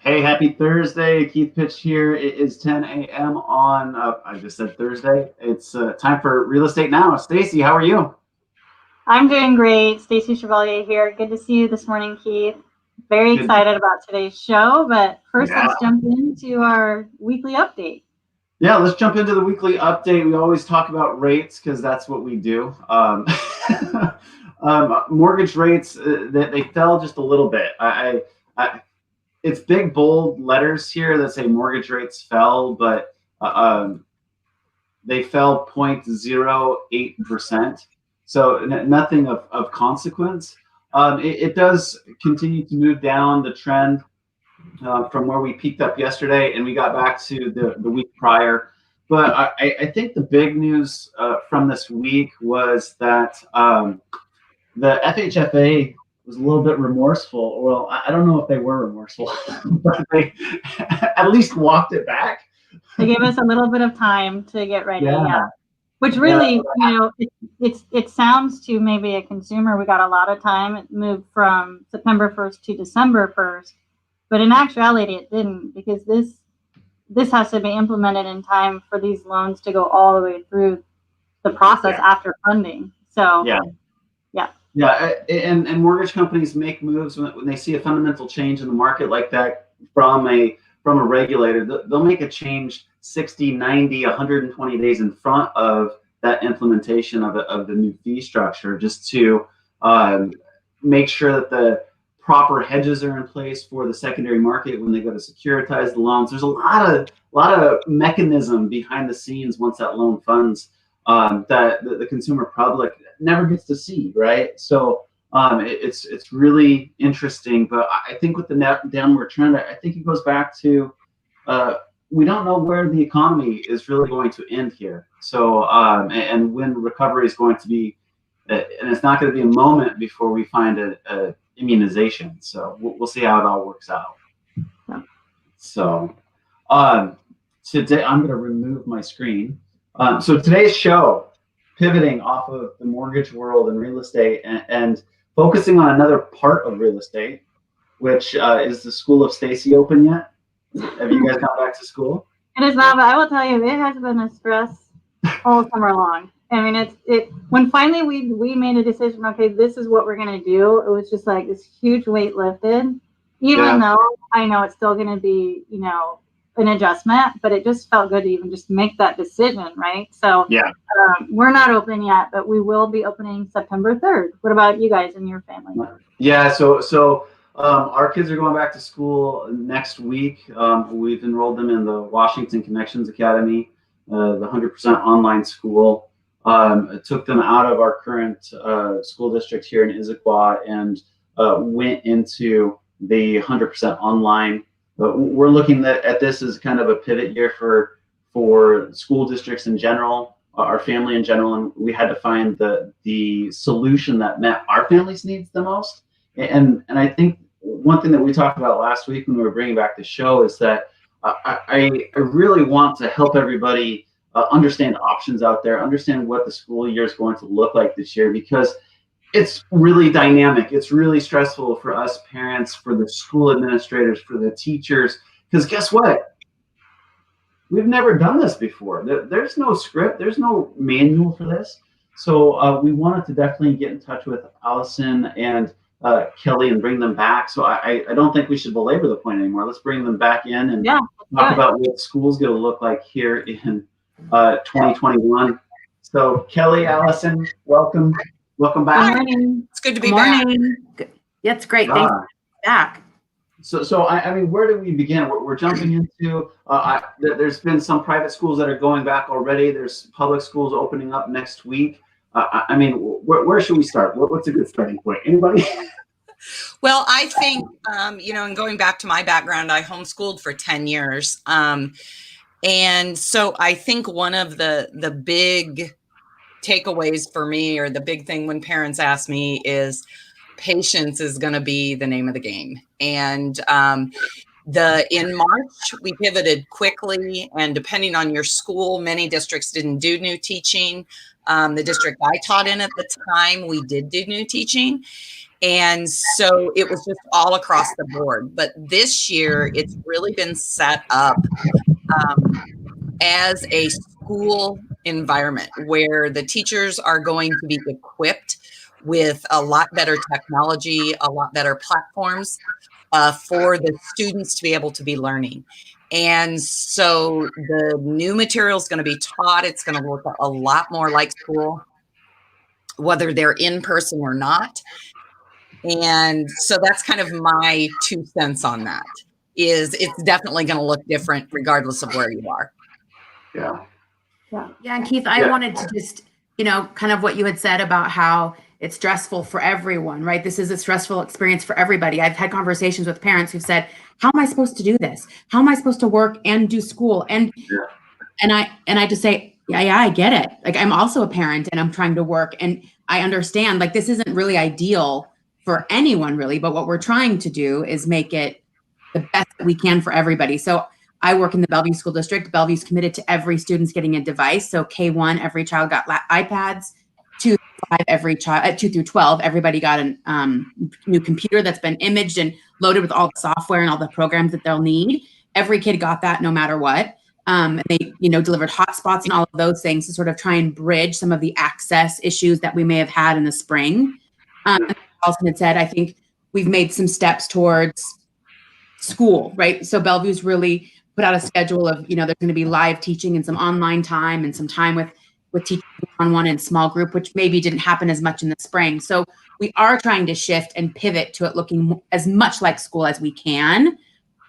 Hey, happy Thursday. Keith Pitch here. It is 10 a.m. on, I just said Thursday. It's time for Real Estate Now. Stacy, how are you? I'm doing great. Stacy Chevalier here. Good to see you this morning, Keith. Very excited about today's show, but first let's jump into our weekly update. Yeah, let's jump into the weekly update. We always talk about rates because that's what we do. Mortgage rates, they fell just a little bit. It's big, bold letters here that say mortgage rates fell, but they fell 0.08%. So nothing of consequence. It does continue to move down the trend from where we peaked up yesterday, and we got back to the week prior. But I think the big news from this week was that the FHFA was a little bit remorseful. Well, I don't know if they were remorseful, but they at least walked it back. They gave us a little bit of time to get ready. Yeah. Which really, it sounds to maybe a consumer, we got a lot of time. It moved from September 1st to December 1st. But in actuality, it didn't, because this has to be implemented in time for these loans to go all the way through the process after funding. So, and mortgage companies make moves when they see a fundamental change in the market like that from a regulator. They'll make a change 60, 90, 120 days in front of that implementation of the new fee structure, just to make sure that the proper hedges are in place for the secondary market when they go to securitize the loans. There's a lot of mechanism behind the scenes once that loan funds that the consumer public never gets to see, right? So it's really interesting. But I think with the downward trend, I think it goes back to we don't know where the economy is really going to end here. So and when recovery is going to be, and it's not going to be a moment before we find a immunization. So we'll see how it all works out. Yeah. So today I'm going to remove my screen. So today's show, pivoting off of the mortgage world and real estate and focusing on another part of real estate, which is the School of Stacy open yet? Have you guys gone back to school? It is not, but I will tell you, it has been a stress all summer long. I mean, when finally we made a decision, okay, this is what we're going to do, it was just like this huge weight lifted, even though I know it's still going to be, an adjustment, but it just felt good to even just make that decision, right? So we're not open yet, but we will be opening September 3rd. What about you guys and your family? Yeah, so our kids are going back to school next week. We've enrolled them in the Washington Connections Academy, the 100% online school. It took them out of our current school district here in Issaquah and went into the 100% online. But we're looking at this as kind of a pivot year for school districts in general, our family in general, and we had to find the solution that met our family's needs the most. And I think one thing that we talked about last week when we were bringing back the show is that I really want to help everybody understand options out there, understand what the school year is going to look like this year, because it's really dynamic. It's really stressful for us parents, for the school administrators, for the teachers, because guess what? We've never done this before. There's no script. There's no manual for this. So we wanted to definitely get in touch with Allison and Kelly and bring them back. So I don't think we should belabor the point anymore. Let's bring them back in and talk about what school's going to look like here in 2021. So Kelly, Allison, welcome back. Good morning. It's good to be back. Yeah, it's great. Thanks for back. So I mean, where do we begin? We're jumping into. There's been some private schools that are going back already. There's public schools opening up next week. I mean, where should we start? What's a good starting point? Anybody? Well, I think and going back to my background, I homeschooled for 10 years, and so I think one of the big takeaways for me, or the big thing when parents ask me, is patience is going to be the name of the game. And in March, we pivoted quickly, and depending on your school, many districts didn't do new teaching. The district I taught in at the time, we did do new teaching. And so it was just all across the board. But this year, it's really been set up as a school environment where the teachers are going to be equipped with a lot better technology, a lot better platforms for the students to be able to be learning. And so the new material is going to be taught. It's going to look a lot more like school, whether they're in person or not. And so that's kind of my 2 cents on that. Is it's definitely going to look different regardless of where you are. Yeah. Yeah. And Keith, I wanted to just, kind of what you had said about how it's stressful for everyone, right? This is a stressful experience for everybody. I've had conversations with parents who've said, how am I supposed to do this? How am I supposed to work and do school? And I just say, yeah, I get it. Like, I'm also a parent and I'm trying to work, and I understand, like, this isn't really ideal for anyone really, but what we're trying to do is make it the best that we can for everybody. So I work in the Bellevue School District. Bellevue's committed to every student's getting a device. So K1, every child got iPads. 2 through 12, everybody got a new computer that's been imaged and loaded with all the software and all the programs that they'll need. Every kid got that no matter what. They, delivered hotspots and all of those things to sort of try and bridge some of the access issues that we may have had in the spring. Allison had said, I think we've made some steps towards school, right? So Bellevue's really put out a schedule of, there's going to be live teaching and some online time and some time with teaching one-on-one and small group, which maybe didn't happen as much in the spring. So we are trying to shift and pivot to it looking as much like school as we can.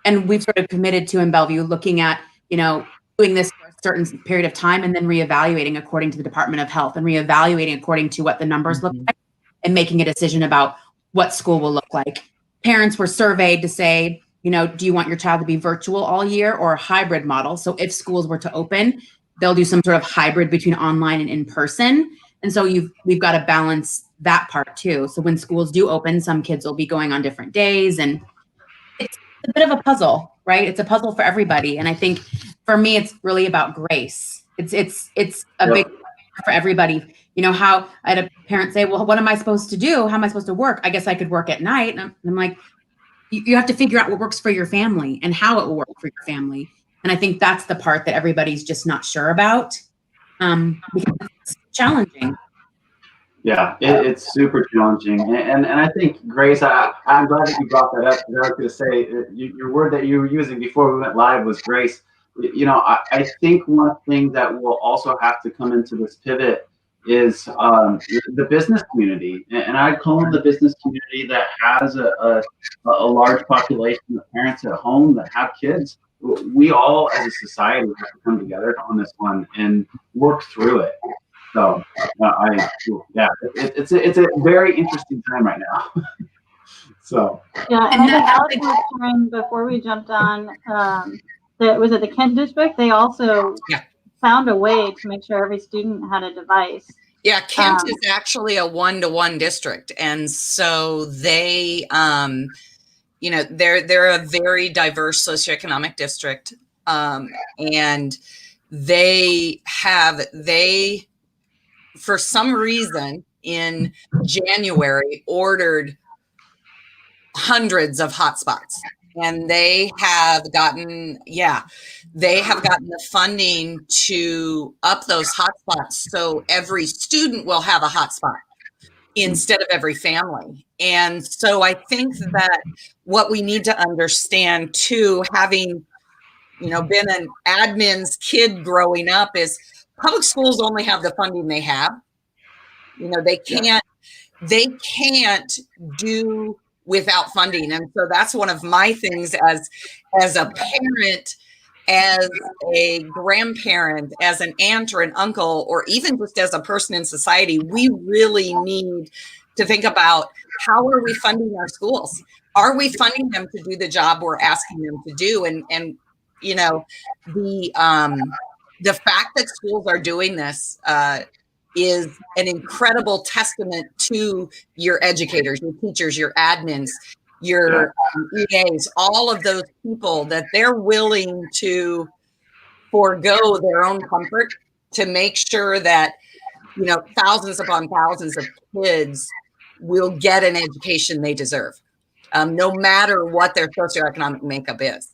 And we've sort of committed to in Bellevue looking at, doing this for a certain period of time and then reevaluating according to the Department of Health and reevaluating according to what the numbers look like and making a decision about what school will look like. Parents were surveyed to say, do you want your child to be virtual all year or a hybrid model? So if schools were to open, they'll do some sort of hybrid between online and in person. And so we've got to balance that part too. So when schools do open, some kids will be going on different days, and it's a bit of a puzzle, right? It's a puzzle for everybody. And I think for me, it's really about grace. It's a big for everybody. How I had a parent say, well, what am I supposed to do? How am I supposed to work? I guess I could work at night. And I'm like, you have to figure out what works for your family and how it will work for your family. And I think that's the part that everybody's just not sure about, because it's challenging. Yeah, it's super challenging. And I think, Grace, I'm glad that you brought that up, because I was going to say, your word that you were using before we went live was grace. I think one thing that will also have to come into this pivot is the business community. And I call them the business community that has a large population of parents at home that have kids. We all as a society have to come together on this one and work through it. So it's a very interesting time right now. So yeah, and I think Allison was sharing before we jumped on, was it the Kent district? They also found a way to make sure every student had a device. Yeah, Kent is actually a 1-to-1 district, and so they, they're a very diverse socioeconomic district, and they for some reason in January ordered hundreds of hotspots. And they have gotten the funding to up those hotspots. So every student will have a hotspot instead of every family. And so I think that what we need to understand too, having, been an admin's kid growing up, is public schools only have the funding they have. They can't do without funding. And so that's one of my things as a parent, as a grandparent, as an aunt or an uncle, or even just as a person in society. We really need to think about, how are we funding our schools? Are we funding them to do the job we're asking them to do? And the fact that schools are doing this is an incredible testament to your educators, your teachers, your admins, your EAs, all of those people, that they're willing to forego their own comfort to make sure that, thousands upon thousands of kids will get an education they deserve, no matter what their socioeconomic makeup is.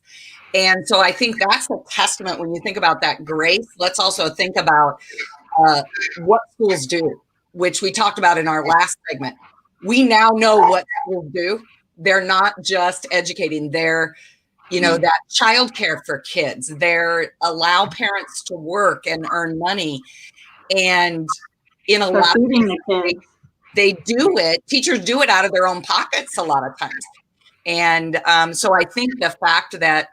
And so I think that's a testament when you think about that grace. Let's also think about what schools do, which we talked about in our last segment. We now know what schools do. They're not just educating, they're, that childcare for kids. They're allow parents to work and earn money. And in a lot of cases, they do it, teachers do it out of their own pockets a lot of times. And so I think the fact that,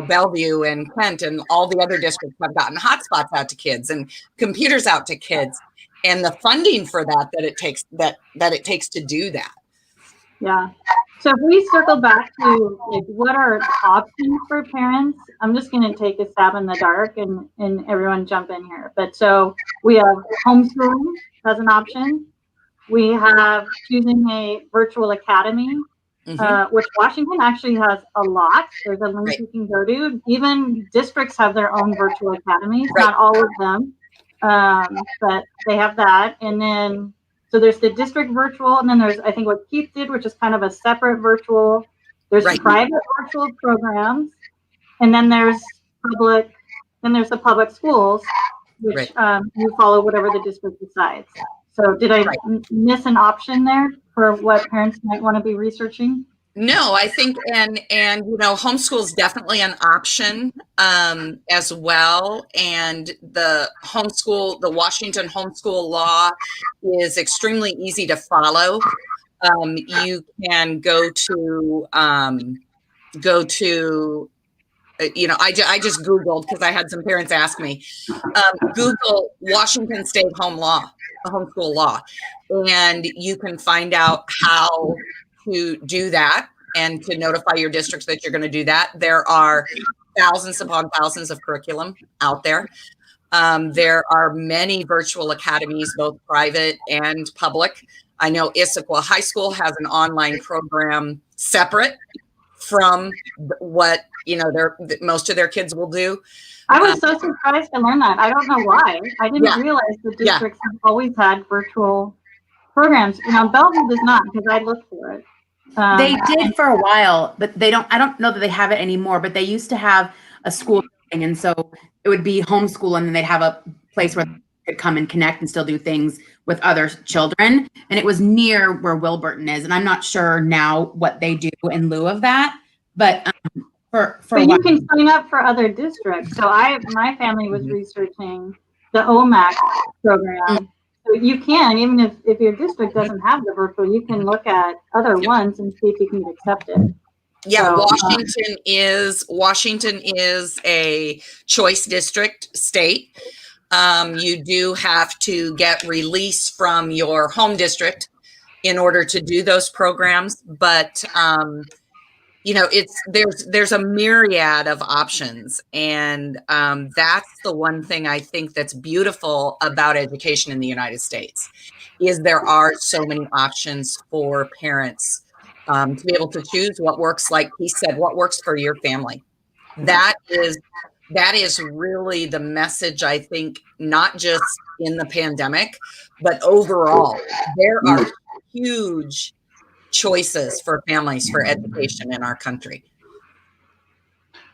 Bellevue and Kent and all the other districts have gotten hotspots out to kids and computers out to kids, and the funding for that it takes to do that. Yeah. So if we circle back to what are options for parents, I'm just going to take a stab in the dark and everyone jump in here. But so we have homeschooling as an option. We have choosing a virtual academy. Which Washington actually has a lot. There's a link you can go to. Even districts have their own virtual academies, not all of them, but they have that. And then, so there's the district virtual, and then there's, I think what Keith did, which is kind of a separate virtual. There's private virtual programs, and then there's the public schools, which you follow whatever the district decides. So did I miss an option there for what parents might want to be researching? No, I think, and homeschool is definitely an option as well. And the Washington homeschool law is extremely easy to follow. You can go to, I just Googled because I had some parents ask me, Google Washington State homeschool law, and you can find out how to do that and to notify your districts that you're going to do that. There are thousands upon thousands of curriculum out there. There are many virtual academies, both private and public. I know Issaquah High School has an online program separate from what most of their kids will do. I was so surprised to learn that. I don't know why. I didn't realize the districts have always had virtual programs. Bellevue does not, because I looked for it. They did for a while, but I don't know that they have it anymore, but they used to have a school thing. And so it would be homeschool, and then they'd have a place where they could come and connect and still do things with other children. And it was near where Wilburton is. And I'm not sure now what they do in lieu of that, but but you can sign up for other districts. So my family was researching the OMAC program. So you can, even if your district doesn't have the virtual, you can look at other ones and see if you can get accepted. Yeah, so, Washington is a choice district state. You do have to get release from your home district in order to do those programs, but there's a myriad of options, and that's the one thing I think that's beautiful about education in the United States is there are so many options for parents to be able to choose what works, like he said, what works for your family. That is really the message, I think, not just in the pandemic, but overall. There are huge choices for families for education in our country.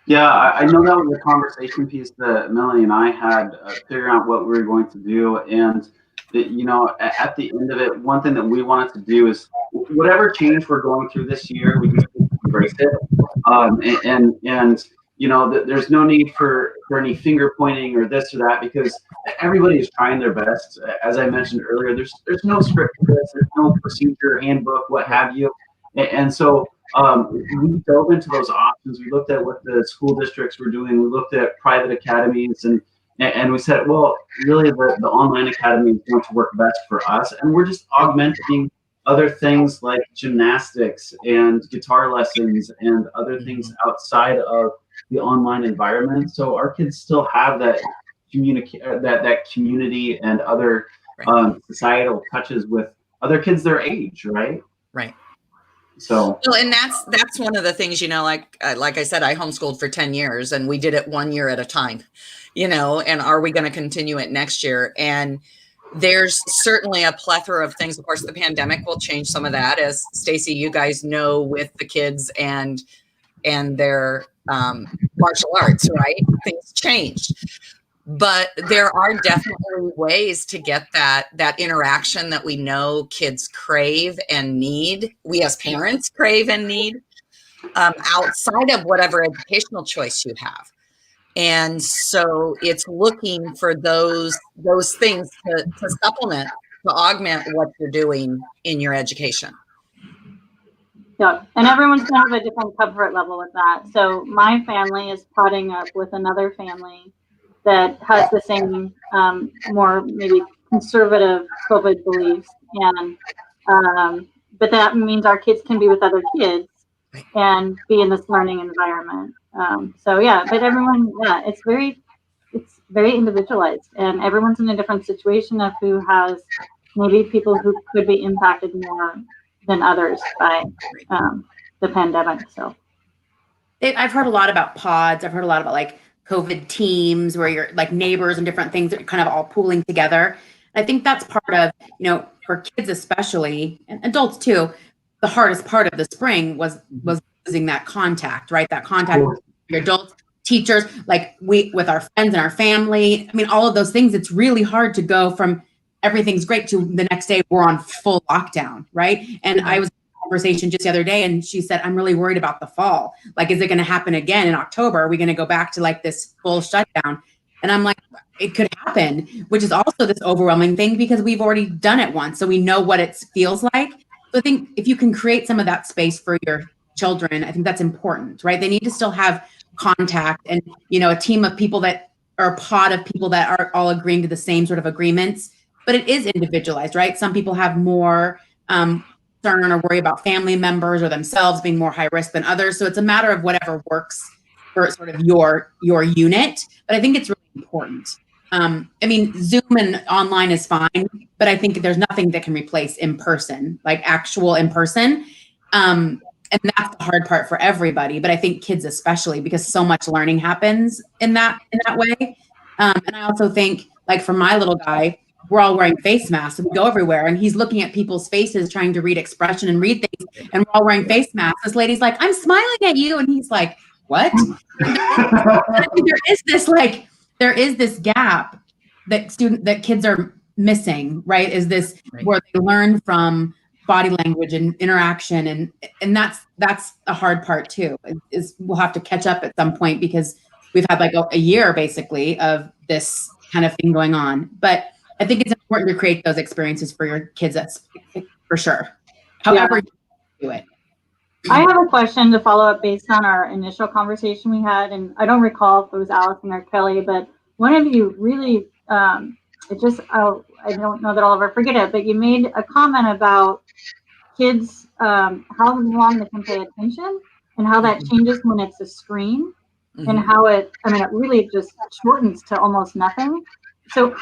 Yeah, I know that was the conversation piece that Melanie and I had figuring out what we were going to do. And, at the end of it, one thing that we wanted to do is whatever change we're going through this year, we just embrace it. There's no need for any finger pointing or this or that, because everybody is trying their best. As I mentioned earlier, there's no script for this, there's no procedure, handbook, what have you. And so we dove into those options. We looked at what the school districts were doing. We looked at private academies, and we said, well, really the online academy is going to work best for us. And we're just augmenting other things like gymnastics and guitar lessons and other things outside of the online environment. So our kids still have that that community and other societal touches with other kids their age, right? Right. So, well, and that's one of the things, like I said, I homeschooled for 10 years and we did it 1 year at a time, and are we going to continue it next year? And, there's certainly a plethora of things. Of course, the pandemic will change some of that, as Stacy, you guys know, with the kids and their martial arts, right? Things changed. But there are definitely ways to get that interaction that we know kids crave and need. We as parents crave and need, outside of whatever educational choice you have. And so it's looking for those things to supplement, to augment what you're doing in your education. Yeah, and everyone's gonna have a different comfort level with that. So my family is potting up with another family that has the same, more maybe conservative COVID beliefs, and but that means our kids can be with other kids and be in this learning environment. So yeah, but everyone, yeah, it's very individualized, and everyone's in a different situation of who has maybe people who could be impacted more than others by the pandemic. So I've heard a lot about pods. I've heard a lot about like COVID teams where you're like neighbors and different things that are kind of all pooling together. I think that's part of, for kids especially, and adults too, the hardest part of the spring was losing that contact, right? That contact with your adults, teachers, like with our friends and our family. I mean, all of those things, it's really hard to go from everything's great to the next day we're on full lockdown, right? And I was in a conversation just the other day, and she said, I'm really worried about the fall. Like, is it going to happen again in October? Are we going to go back to like this full shutdown? And I'm like, it could happen, which is also this overwhelming thing because we've already done it once. So we know what it feels like. So I think if you can create some of that space for your children, I think that's important, right? They need to still have contact and, a team of people that are a pod of people that are all agreeing to the same sort of agreements. But it is individualized, right? Some people have more concern or worry about family members or themselves being more high risk than others. So it's a matter of whatever works for sort of your unit. But I think it's really important. I mean, Zoom and online is fine, but I think there's nothing that can replace in person, like actual in person. And that's the hard part for everybody. But I think kids especially, because so much learning happens in that way. And I also think, like for my little guy, we're all wearing face masks and we go everywhere and he's looking at people's faces trying to read expression and read things, and we're all wearing face masks. This lady's like, I'm smiling at you, and he's like, what? I think there is this gap that kids are missing, right? Is this where they learn from body language and interaction, and that's a hard part too. Is we'll have to catch up at some point because we've had like a year basically of this kind of thing going on. But I think it's important to create those experiences for your kids. That's for sure. However you do it. I have a question to follow up based on our initial conversation we had, and I don't recall if it was Allison or Kelly, but one of you really, I don't know that I'll ever forget it, but you made a comment about kids, how long they can pay attention and how that changes when it's a screen, and how it really just shortens to almost nothing. So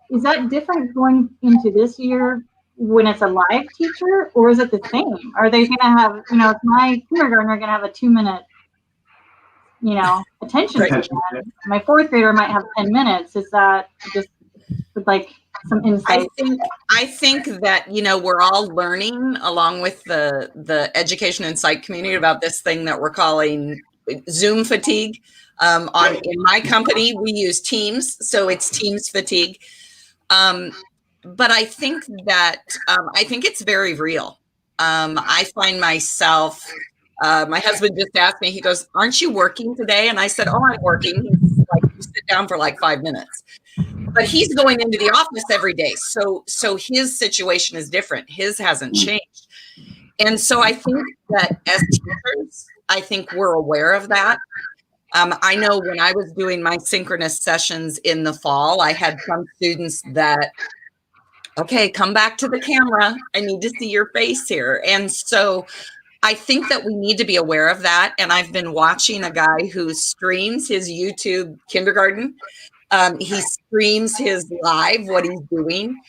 is that different going into this year when it's a live teacher, or is it the same? Are they going to have, is my kindergartner going to have a 2-minute, attention span? My fourth grader might have 10 minutes. Is that just like some insight? I think that, we're all learning along with the education and psych community about this thing that we're calling Zoom fatigue. In my company, we use Teams, so it's Teams fatigue. But I think that I think it's very real. I find myself. My husband just asked me. He goes, "Aren't you working today?" And I said, "Oh, I'm working." He's like, "You sit down for like 5 minutes." But he's going into the office every day, so his situation is different. His hasn't changed, and so I think that as teachers, I think we're aware of that. I know when I was doing my synchronous sessions in the fall, I had some students that, okay, come back to the camera. I need to see your face here. And so I think that we need to be aware of that. And I've been watching a guy who streams his YouTube kindergarten. He streams his live, what he's doing.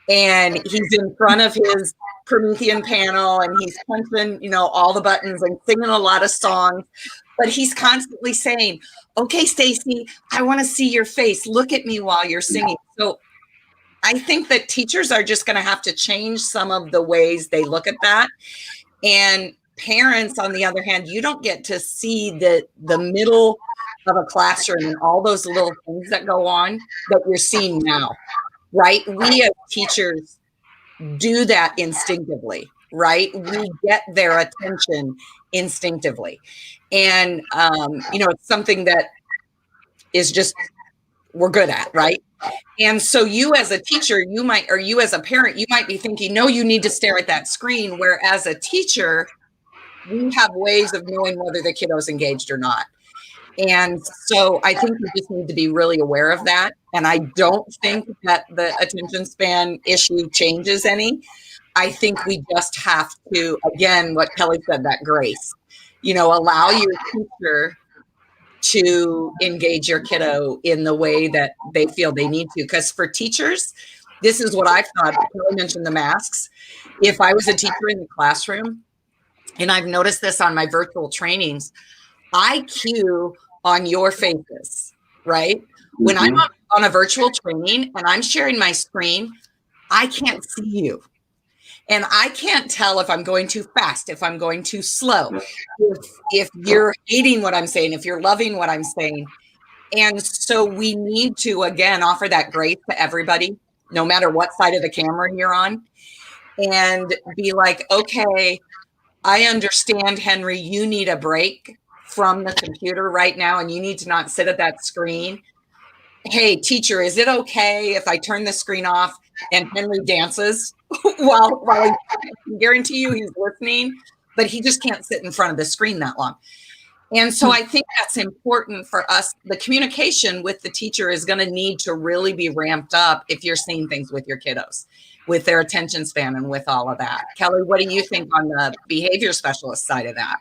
And he's in front of his Promethean panel and he's punching, all the buttons and singing a lot of songs. But he's constantly saying, okay, Stacy, I want to see your face. Look at me while you're singing. So I think that teachers are just going to have to change some of the ways they look at that. And parents, on the other hand, you don't get to see the middle of a classroom and all those little things that go on that you're seeing now, right? We as teachers do that instinctively, right? We get their attention instinctively. And, it's something that is just, we're good at, right? And so you as a teacher, you as a parent, you might be thinking, no, you need to stare at that screen. Whereas a teacher, we have ways of knowing whether the kiddo's engaged or not. And so I think we just need to be really aware of that. And I don't think that the attention span issue changes any. I think we just have to, again, what Kelly said, that grace, allow your teacher to engage your kiddo in the way that they feel they need to. Because for teachers, this is what I've thought. Kelly mentioned the masks. If I was a teacher in the classroom, and I've noticed this on my virtual trainings, I cue on your faces, right? When I'm on a virtual training and I'm sharing my screen, I can't see you. And I can't tell if I'm going too fast, if I'm going too slow, if you're hating what I'm saying, if you're loving what I'm saying. And so we need to, again, offer that grace to everybody, no matter what side of the camera you're on, and be like, okay, I understand, Henry, you need a break from the computer right now, and you need to not sit at that screen. Hey, teacher, is it okay if I turn the screen off and Henry dances while I guarantee you he's listening, but he just can't sit in front of the screen that long. And so I think that's important for us. The communication with the teacher is going to need to really be ramped up if you're seeing things with your kiddos, with their attention span and with all of that. Kelly, what do you think on the behavior specialist side of that?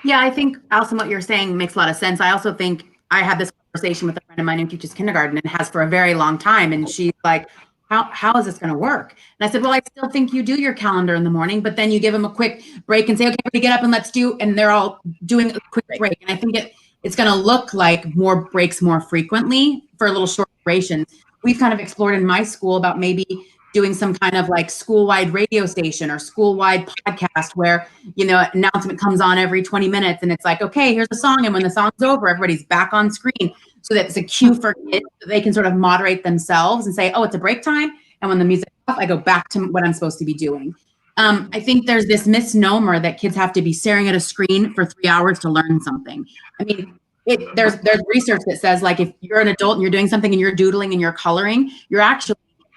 Yeah, I think, Allison, what you're saying makes a lot of sense. I also think I had this conversation with a friend of mine who teaches kindergarten and has for a very long time. And she's like, how is this going to work? And I said, well, I still think you do your calendar in the morning, but then you give them a quick break and say, okay, everybody get up and let's do, and they're all doing a quick break. And I think it's going to look like more breaks more frequently for a little short durations. We've kind of explored in my school about maybe doing some kind of like school-wide radio station or school-wide podcast where, announcement comes on every 20 minutes and it's like, okay, here's a song. And when the song's over, everybody's back on screen. So that it's a cue for kids so they can sort of moderate themselves and say, oh, it's a break time. And when the music's off, I go back to what I'm supposed to be doing. I think there's this misnomer that kids have to be staring at a screen for 3 hours to learn something. I mean, there's research that says, like, if you're an adult and you're doing something and you're doodling and you're coloring, you're actually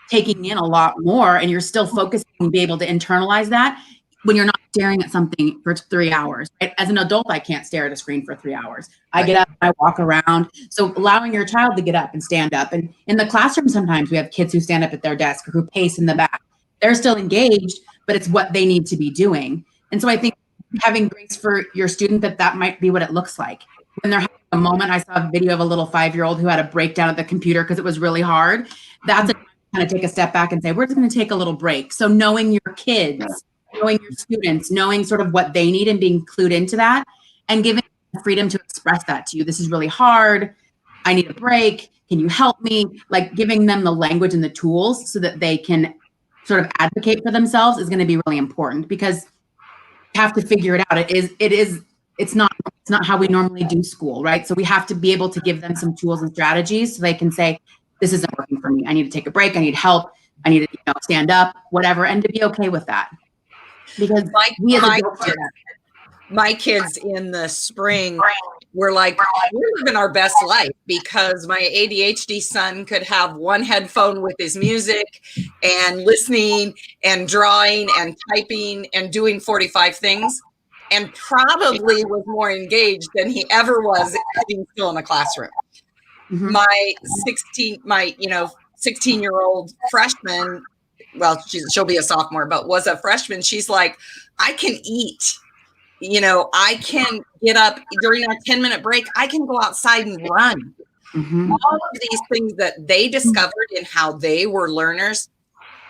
taking in a lot more and you're still focusing and be able to internalize that when you're not staring at something for 3 hours. Right? As an adult, I can't stare at a screen for 3 hours. I get up, I walk around. So allowing your child to get up and stand up. And in the classroom, sometimes we have kids who stand up at their desk or who pace in the back. They're still engaged, but it's what they need to be doing. And so I think having grace for your student, that might be what it looks like. When they're having a moment, I saw a video of a little 5-year-old who had a breakdown at the computer because it was really hard. That's a kind of take a step back and say, we're just going to take a little break. So knowing your kids, knowing your students, knowing sort of what they need and being clued into that and giving them freedom to express that to you. This is really hard. I need a break. Can you help me? Like giving them the language and the tools so that they can sort of advocate for themselves is going to be really important because you have to figure it out. It's not how we normally do school, right? So we have to be able to give them some tools and strategies so they can say, this isn't working for me. I need to take a break. I need help. I need to stand up, whatever, and to be okay with that. Because my kids in the spring were like, we're living our best life because my ADHD son could have one headphone with his music and listening and drawing and typing and doing 45 things and probably was more engaged than he ever was sitting still in a classroom. Mm-hmm. My 16-year-old freshman, well, she'll be a sophomore, but was a freshman. She's like, I can eat, I can get up during a 10-minute break. I can go outside and run. Mm-hmm. All of these things that they discovered in how they were learners,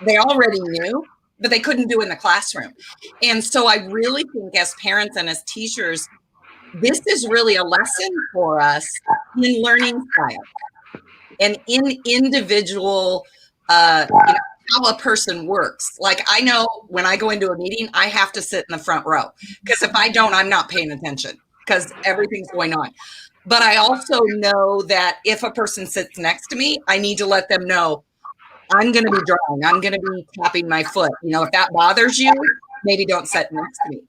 they already knew, but they couldn't do in the classroom. And so I really think as parents and as teachers, this is really a lesson for us in learning style and in individual how a person works. Like, I know when I go into a meeting, I have to sit in the front row, because if I don't, I'm not paying attention because everything's going on. But I also know that if a person sits next to me, I need to let them know I'm going to be drawing. I'm going to be tapping my foot. If that bothers you, maybe don't sit next to me.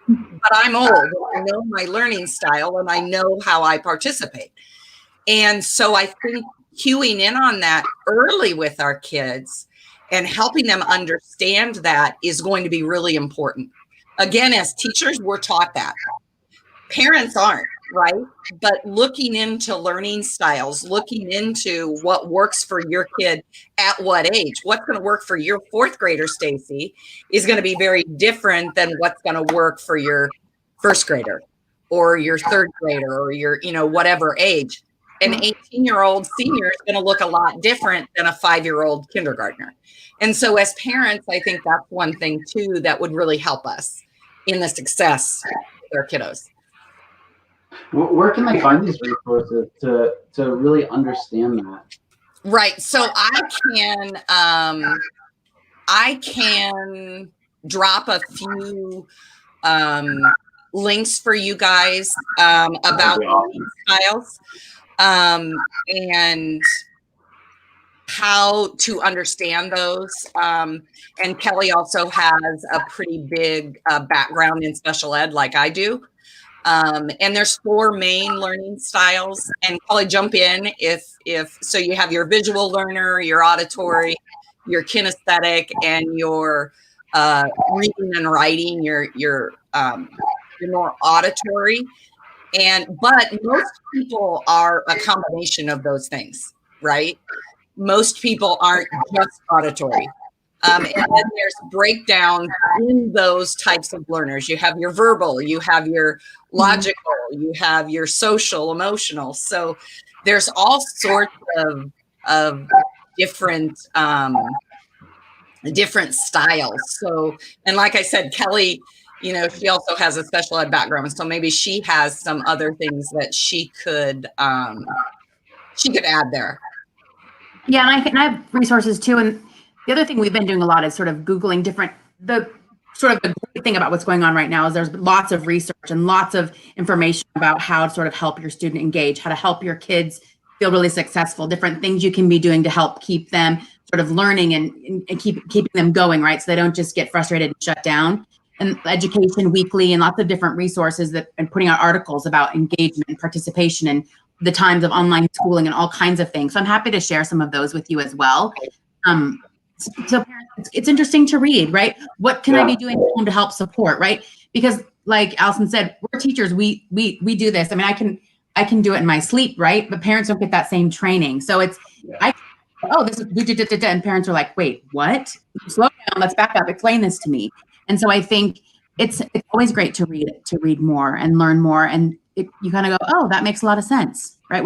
But I'm old. I know my learning style and I know how I participate. And so I think cueing in on that early with our kids and helping them understand that is going to be really important. Again, as teachers, we're taught that. Parents aren't, right? But looking into learning styles, looking into what works for your kid at what age, what's going to work for your fourth grader, Stacy, is going to be very different than what's going to work for your first grader or your third grader or your, whatever age. An 18-year-old senior is going to look a lot different than a 5-year-old kindergartner. And so as parents, I think that's one thing too that would really help us in the success with our kiddos. Where can they find these resources to really understand that? Right. So I can drop a few links for you guys about styles and how to understand those. And Kelly also has a pretty big background in special ed like I do. And there's 4 main learning styles, and Kelly, jump in if so. You have your visual learner, your auditory, your kinesthetic, and your reading and writing, your more auditory. But most people are a combination of those things, right? Most people aren't just auditory. And then there's breakdown in those types of learners. You have your verbal, you have your logical, you have your social, emotional. So there's all sorts of different styles. So, and like I said, Kelly, she also has a special ed background. So maybe she has some other things that she could add there. Yeah, and I have resources too. And the other thing we've been doing a lot is sort of Googling the great thing about what's going on right now is there's lots of research and lots of information about how to sort of help your student engage, how to help your kids feel really successful, different things you can be doing to help keep them sort of learning and keeping them going, right? So they don't just get frustrated and shut down. And Education Weekly and lots of different resources and putting out articles about engagement and participation and the times of online schooling and all kinds of things. So I'm happy to share some of those with you as well. So parents, it's interesting to read, right? What can I be doing at home to help support, right? Because like Allison said, we're teachers, we do this. I mean, I can do it in my sleep, right? But parents don't get that same training. So it's, this is, and parents are like, wait, what? Slow down, let's back up, explain this to me. And so I think it's always great to read more and learn more. And you kind of go, oh, that makes a lot of sense, right?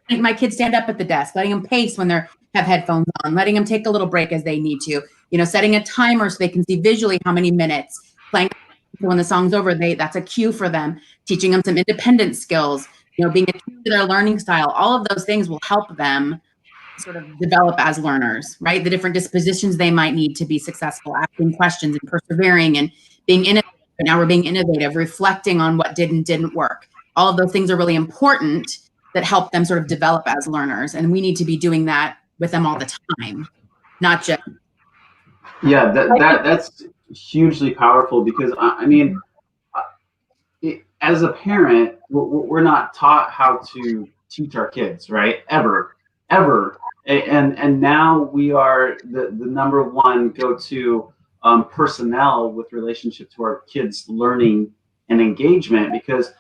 My kids stand up at the desk, letting them pace when they have headphones on, letting them take a little break as they need to, setting a timer so they can see visually how many minutes, playing when the song's over, that's a cue for them, teaching them some independent skills, being attuned to their learning style. All of those things will help them sort of develop as learners, right? The different dispositions they might need to be successful, asking questions and persevering and being innovative. But now we're being innovative, reflecting on what did and didn't work. All of those things are really important that help them sort of develop as learners. And we need to be doing that with them all the time, not just. Yeah, that's hugely powerful because as a parent, we're not taught how to teach our kids, right? Ever. And now we are the number one go-to personnel with relationship to our kids' learning and engagement because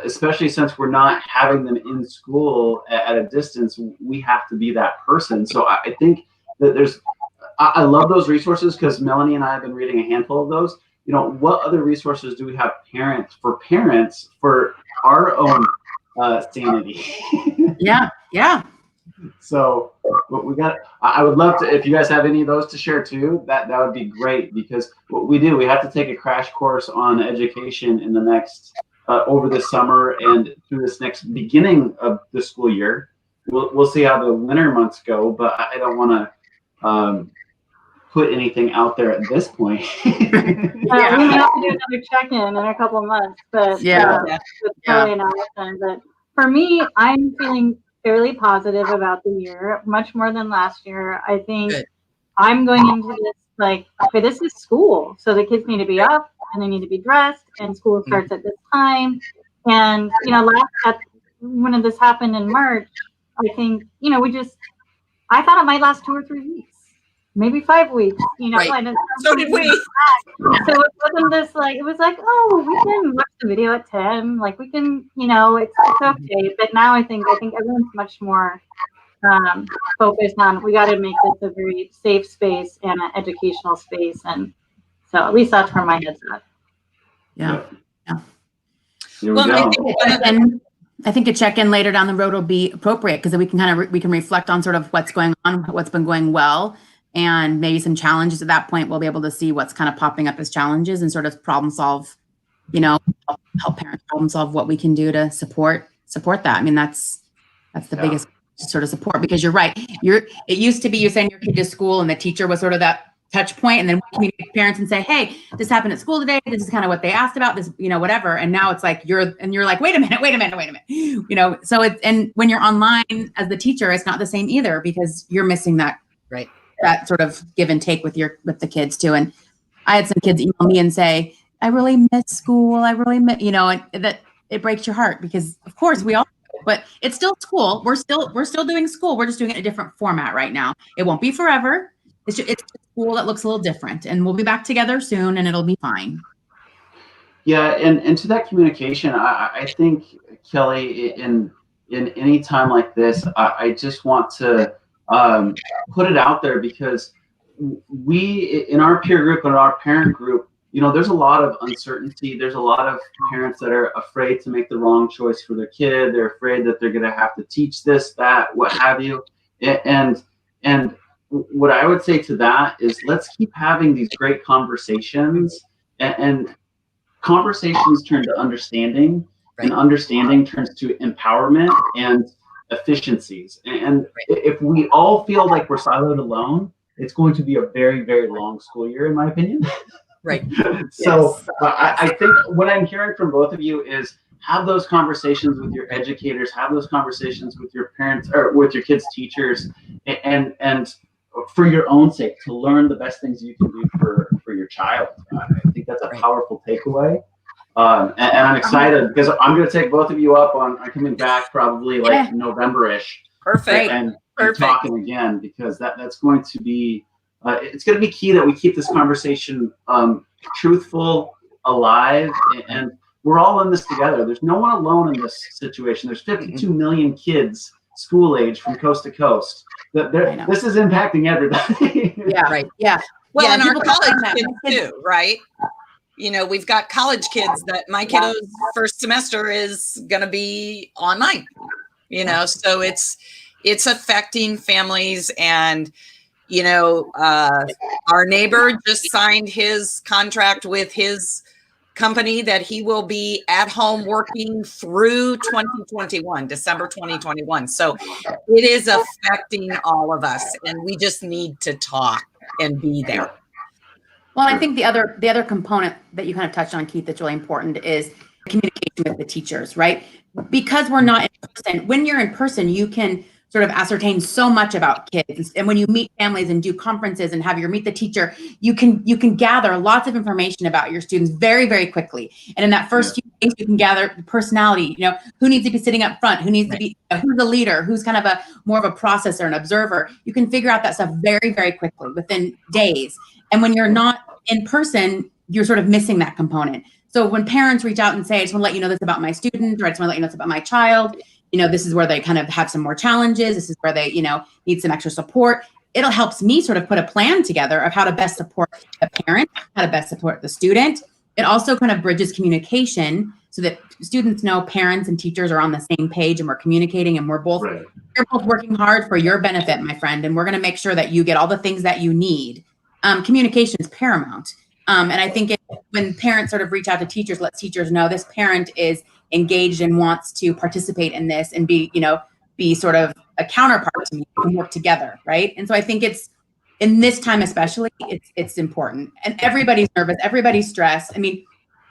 especially since we're not having them in school at a distance, we have to be that person. So I think that I love those resources because Melanie and I have been reading a handful of those. What other resources do we have parents for our own sanity? Yeah. So we got. I would love to if you guys have any of those to share too. That would be great because what we have to take a crash course on education in the next over the summer and through this next beginning of the school year. We'll see how the winter months go, but I don't want to put anything out there at this point. We may have to do another check-in in a couple of months, but it's probably an Allison. But for me, I'm feeling fairly positive about the year, much more than last year. I think I'm going into this like, okay, this is school, so the kids need to be up and they need to be dressed, and school starts at this time. And when this happened in March, I think I thought it might last 2 or 3 weeks. Maybe 5 weeks, Right. So did we. So it wasn't this it was like, oh, we can watch the video at 10. Like we can, it's okay. But now I think everyone's much more focused on, we got to make this a very safe space and an educational space. And so at least that's where my head's at. Yeah. Here we go. I think a check-in later down the road will be appropriate, because then we can we can reflect on sort of what's going on, what's been going well, and maybe some challenges. At that point, we'll be able to see what's kind of popping up as challenges and sort of problem solve, help parents problem solve what we can do to support that. I mean, that's the biggest sort of support, because you're right. It used to be you send your kid to school and the teacher was sort of that touch point, and then we communicate with parents and say, hey, this happened at school today. This is kind of what they asked about, this, whatever. And now it's like you're like, wait a minute. So and when you're online as the teacher, it's not the same either, because you're missing that, right, that sort of give and take with the kids too. And I had some kids email me and say, I really miss school. I really miss, and that it breaks your heart, because of course we all, but it's still school. We're still doing school. We're just doing it in a different format right now. It won't be forever. It's a school that looks a little different, and we'll be back together soon, and it'll be fine. Yeah, and to that communication, I think, Kelly, in any time like this, I just want to put it out there, because we, in our peer group and our parent group, there's a lot of uncertainty. There's a lot of parents that are afraid to make the wrong choice for their kid. They're afraid that they're going to have to teach this, that, what have you, and what I would say to that is, let's keep having these great conversations, and conversations turn to understanding, and understanding turns to empowerment and efficiencies. And if we all feel like we're siloed alone, it's going to be a very, very long school year, in my opinion. Right. So I think what I'm hearing from both of you is, have those conversations with your educators, have those conversations with your parents or with your kids' teachers, and for your own sake, to learn the best things you can do for your child. I think that's a powerful takeaway. And I'm excited, because I'm going to take both of you up on coming back probably like November-ish. Perfect. And talking again, because that's going to be, it's going to be key that we keep this conversation truthful, alive, and we're all in this together. There's no one alone in this situation. There's 52 million kids school age from coast to coast. This is impacting everybody. Well, and our college kids too, right? We've got college kids that my kiddo's first semester is going to be online, so it's affecting families. And our neighbor just signed his contract with his company that he will be at home working through 2021, December 2021. So it is affecting all of us, and we just need to talk and be there. Well, I think the other component that you kind of touched on, Keith, that's really important is communication with the teachers, right? Because we're not in person. When you're in person, you can sort of ascertain so much about kids. And when you meet families and do conferences and have your meet the teacher, you can gather lots of information about your students very, very quickly. And in that first few days, you can gather personality, who needs to be sitting up front, who needs to be, who's the leader, who's kind of more of a processor, an observer. You can figure out that stuff very, very quickly within days. And when you're not in person, you're sort of missing that component. So when parents reach out and say, I just want to let you know this about my student, or I just want to let you know this about my child, this is where they kind of have some more challenges. This is where they, need some extra support. It'll help me sort of put a plan together of how to best support the parent, how to best support the student. It also kind of bridges communication so that students know parents and teachers are on the same page, and we're communicating, and you're both working hard for your benefit, my friend. And we're going to make sure that you get all the things that you need. Communication is paramount. And I think when parents sort of reach out to teachers, let teachers know this parent is engaged and wants to participate in this and be sort of a counterpart to me, and work together, right? And so I think it's in this time especially, it's important. And everybody's nervous, everybody's stressed. I mean,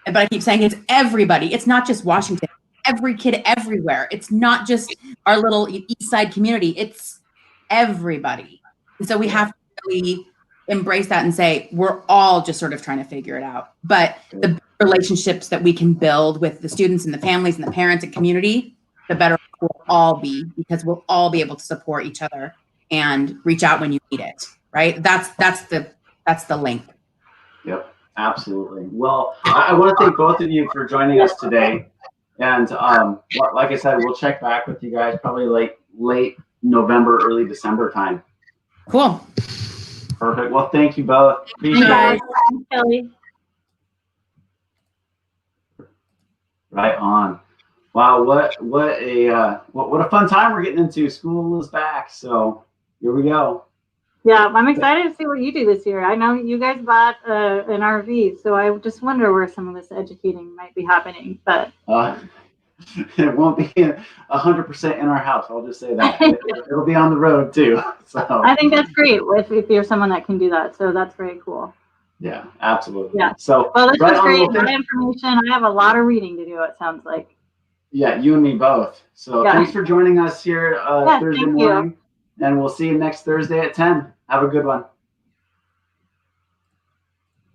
but I keep saying it's everybody. It's not just Washington. Every kid everywhere. It's not just our little East Side community. It's everybody. And so we have to really embrace that and say we're all just sort of trying to figure it out. But the relationships that we can build with the students and the families and the parents and community, the better we'll all be, because we'll all be able to support each other and reach out when you need it. Right? That's the link. Yep, absolutely. Well, I want to thank both of you for joining us today. And like I said, we'll check back with you guys probably like late November, early December time. Cool. Perfect. Well, thank you both. Appreciate it. Thanks, Kelly. Right on. Wow, what a fun time we're getting into. School is back, so here we go. Yeah, I'm excited to see what you do this year. I know you guys bought an RV, so I just wonder where some of this educating might be happening. But it won't be 100% in our house. I'll just say that. It'll be on the road too. So I think that's great if you're someone that can do that. So that's very cool. Yeah, absolutely. Yeah. So well, this right is on, great. we'll A lot of information. I have a lot of reading to do. It sounds like. Yeah, you and me both. So Yeah. thanks for joining us here Thursday thank morning, and we'll see you next Thursday at 10. Have a good one.